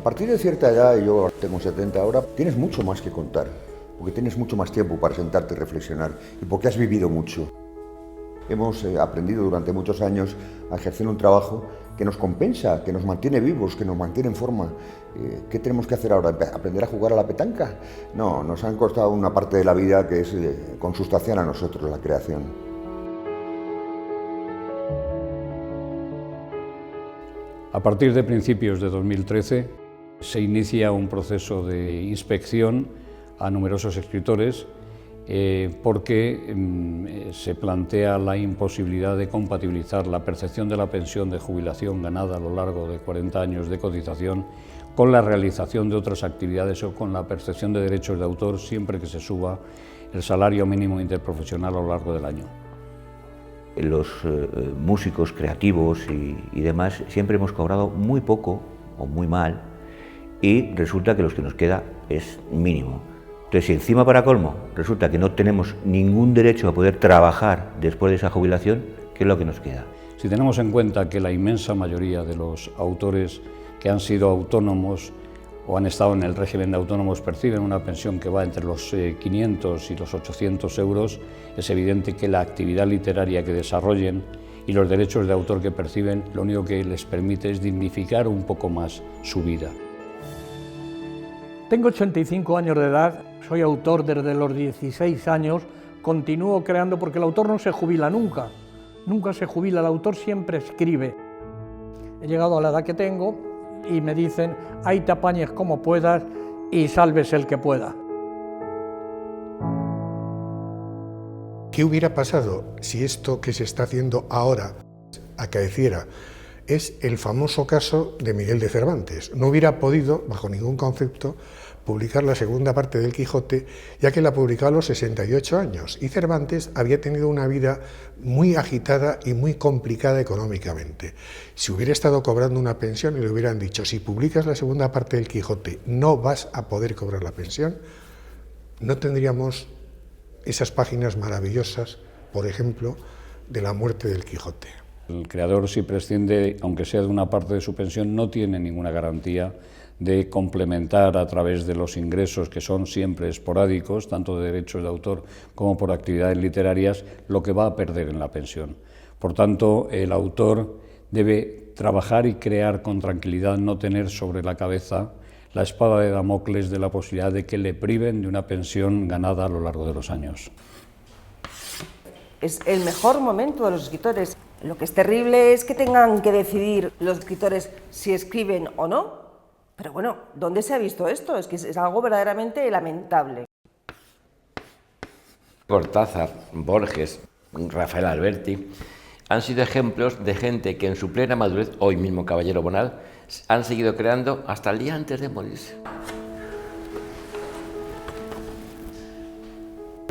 partir de cierta edad, yo tengo 70 ahora, tienes mucho más que contar, porque tienes mucho más tiempo para sentarte y reflexionar, y porque has vivido mucho. Hemos aprendido durante muchos años a ejercer un trabajo que nos compensa, que nos mantiene vivos, que nos mantiene en forma. ¿Qué tenemos que hacer ahora? ¿Aprender a jugar a la petanca? No, nos han costado una parte de la vida que es consustancial a nosotros, la creación. A partir de principios de 2013 se inicia un proceso de inspección a numerosos escritores porque se plantea la imposibilidad de compatibilizar la percepción de la pensión de jubilación ganada a lo largo de 40 años de cotización con la realización de otras actividades o con la percepción de derechos de autor siempre que se suba el salario mínimo interprofesional a lo largo del año. Los músicos creativos y demás siempre hemos cobrado muy poco o muy mal y resulta que lo que nos queda es mínimo. Entonces, si encima para colmo resulta que no tenemos ningún derecho a poder trabajar después de esa jubilación, ¿qué es lo que nos queda? Si tenemos en cuenta que la inmensa mayoría de los autores que han sido autónomos o han estado en el régimen de autónomos perciben una pensión que va entre los 500 y los 800 euros, es evidente que la actividad literaria que desarrollen y los derechos de autor que perciben, lo único que les permite es dignificar un poco más su vida. Tengo 85 años de edad, soy autor desde los 16 años, continúo creando porque el autor no se jubila nunca, nunca se jubila, el autor siempre escribe. He llegado a la edad que tengo y me dicen, ahí te apañes como puedas y salves el que pueda. ¿Qué hubiera pasado si esto que se está haciendo ahora acaeciera? Es el famoso caso de Miguel de Cervantes. No hubiera podido, bajo ningún concepto, publicar la segunda parte del Quijote, ya que la publicó a los 68 años, y Cervantes había tenido una vida muy agitada y muy complicada económicamente. Si hubiera estado cobrando una pensión y le hubieran dicho, si publicas la segunda parte del Quijote no vas a poder cobrar la pensión, no tendríamos esas páginas maravillosas, por ejemplo, de la muerte del Quijote. El creador, si prescinde, aunque sea de una parte de su pensión, no tiene ninguna garantía de complementar a través de los ingresos, que son siempre esporádicos, tanto de derechos de autor como por actividades literarias, lo que va a perder en la pensión. Por tanto, el autor debe trabajar y crear con tranquilidad, no tener sobre la cabeza la espada de Damocles de la posibilidad de que le priven de una pensión ganada a lo largo de los años. Es el mejor momento de los escritores. Lo que es terrible es que tengan que decidir los escritores si escriben o no. Pero bueno, ¿dónde se ha visto esto? Es que es algo verdaderamente lamentable. Cortázar, Borges, Rafael Alberti han sido ejemplos de gente que en su plena madurez, hoy mismo Caballero Bonal, han seguido creando hasta el día antes de morirse.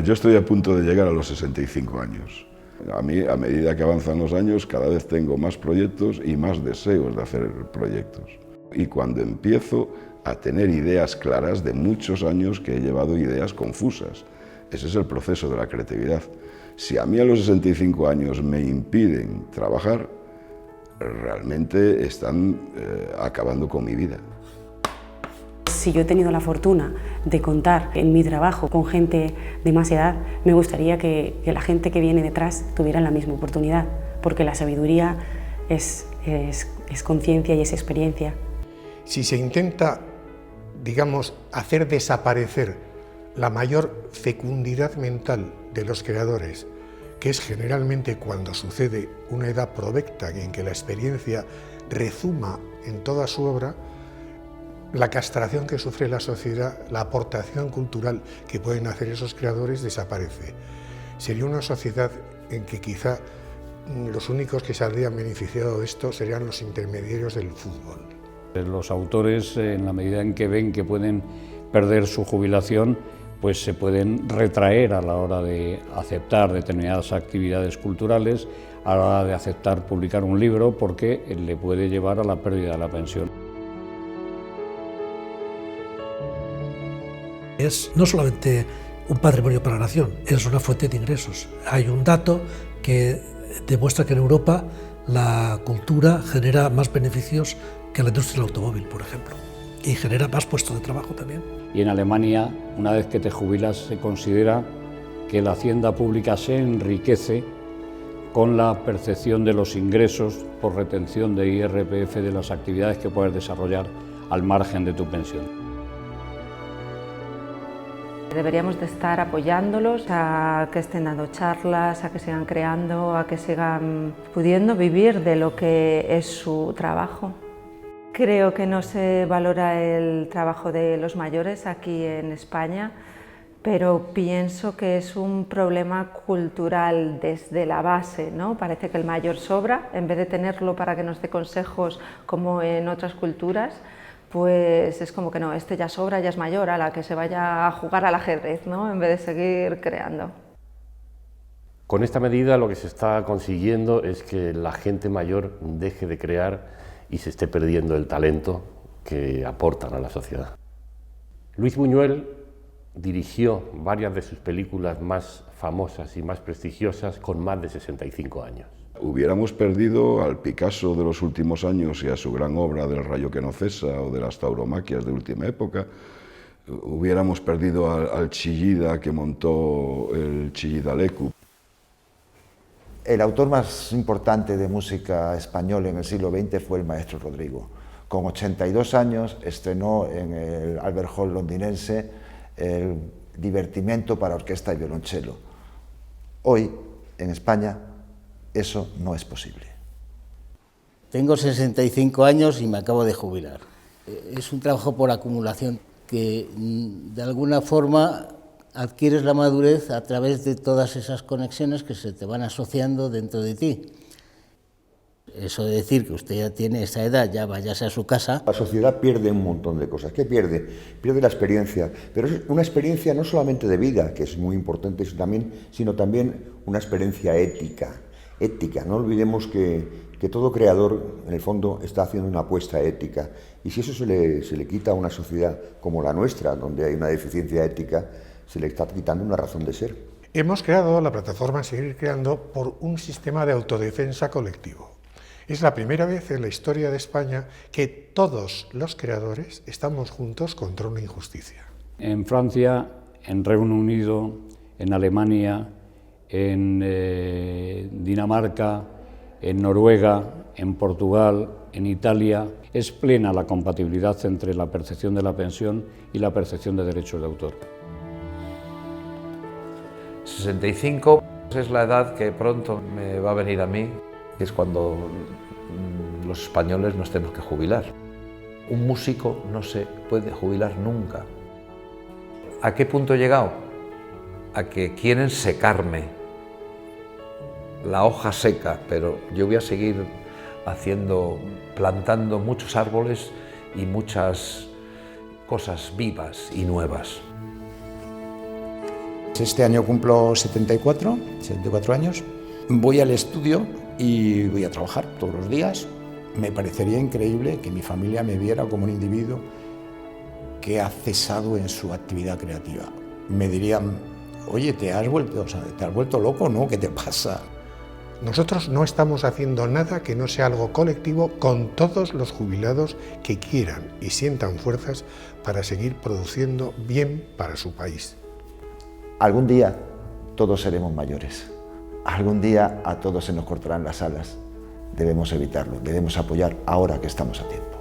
Yo estoy a punto de llegar a los 65 años. A mí, a medida que avanzan los años, cada vez tengo más proyectos y más deseos de hacer proyectos. Y cuando empiezo a tener ideas claras de muchos años que he llevado ideas confusas. Ese es el proceso de la creatividad. Si a mí a los 65 años me impiden trabajar, realmente están acabando con mi vida. Si yo he tenido la fortuna de contar en mi trabajo con gente de más edad, me gustaría que la gente que viene detrás tuviera la misma oportunidad, porque la sabiduría es conciencia y es experiencia. Si se intenta, digamos, hacer desaparecer la mayor fecundidad mental de los creadores, que es generalmente cuando sucede una edad provecta en que la experiencia rezuma en toda su obra, la castración que sufre la sociedad, la aportación cultural que pueden hacer esos creadores desaparece. Sería una sociedad en que quizá los únicos que saldrían beneficiados de esto serían los intermediarios del fútbol. Los autores, en la medida en que ven que pueden perder su jubilación, pues se pueden retraer a la hora de aceptar determinadas actividades culturales, a la hora de aceptar publicar un libro, porque le puede llevar a la pérdida de la pensión. Es no solamente un patrimonio para la nación, es una fuente de ingresos. Hay un dato que demuestra que en Europa la cultura genera más beneficios que la industria del automóvil, por ejemplo. y genera más puestos de trabajo también. Y en Alemania, una vez que te jubilas, se considera que la hacienda pública se enriquece con la percepción de los ingresos por retención de IRPF de las actividades que puedes desarrollar al margen de tu pensión. Deberíamos de estar apoyándolos a que estén dando charlas, a que sigan creando, a que sigan pudiendo vivir de lo que es su trabajo. Creo que no se valora el trabajo de los mayores aquí en España, pero pienso que es un problema cultural desde la base, ¿no? Parece que el mayor sobra, en vez de tenerlo para que nos dé consejos como en otras culturas, pues es como que no, este ya sobra, ya es mayor, a la que se vaya a jugar al ajedrez, ¿no? En vez de seguir creando. Con esta medida lo que se está consiguiendo es que la gente mayor deje de crear y se esté perdiendo el talento que aportan a la sociedad. Luis Buñuel dirigió varias de sus películas más famosas y más prestigiosas con más de 65 años. Hubiéramos perdido al Picasso de los últimos años y a su gran obra del rayo que no cesa o de las tauromaquias de última época. Hubiéramos perdido al Chillida que montó el Chillida Leku. El autor más importante de música española en el siglo XX fue el maestro Rodrigo. Con 82 años estrenó en el Albert Hall londinense el Divertimento para orquesta y violonchelo. Hoy, en España, eso no es posible. Tengo 65 años y me acabo de jubilar. Es un trabajo por acumulación que de alguna forma adquieres la madurez a través de todas esas conexiones que se te van asociando dentro de ti. Eso de decir que usted ya tiene esa edad, ya váyase a su casa. La sociedad pierde un montón de cosas. ¿Qué pierde? Pierde la experiencia, pero es una experiencia no solamente de vida, que es muy importante, sino también una experiencia ética. No olvidemos que todo creador, en el fondo, está haciendo una apuesta ética. Y si eso se le quita a una sociedad como la nuestra, donde hay una deficiencia ética, se le está quitando una razón de ser. Hemos creado la plataforma Seguir Creando por un sistema de autodefensa colectivo. Es la primera vez en la historia de España que todos los creadores estamos juntos contra una injusticia. En Francia, en Reino Unido, en Alemania, en Dinamarca, en Noruega, en Portugal, en Italia, es plena la compatibilidad entre la percepción de la pensión y la percepción de derechos de autor. 65 es la edad que pronto me va a venir a mí, que es cuando los españoles nos tenemos que jubilar. Un músico no se puede jubilar nunca. ¿A qué punto he llegado? A que quieren secarme la hoja seca, pero yo voy a seguir plantando muchos árboles y muchas cosas vivas y nuevas. Este año cumplo 74 años. Voy al estudio y voy a trabajar todos los días. Me parecería increíble que mi familia me viera como un individuo que ha cesado en su actividad creativa. Me dirían, oye, ¿te has vuelto loco, no? ¿Qué te pasa? Nosotros no estamos haciendo nada que no sea algo colectivo con todos los jubilados que quieran y sientan fuerzas para seguir produciendo bien para su país. Algún día todos seremos mayores. Algún día a todos se nos cortarán las alas. Debemos evitarlo, debemos apoyar ahora que estamos a tiempo.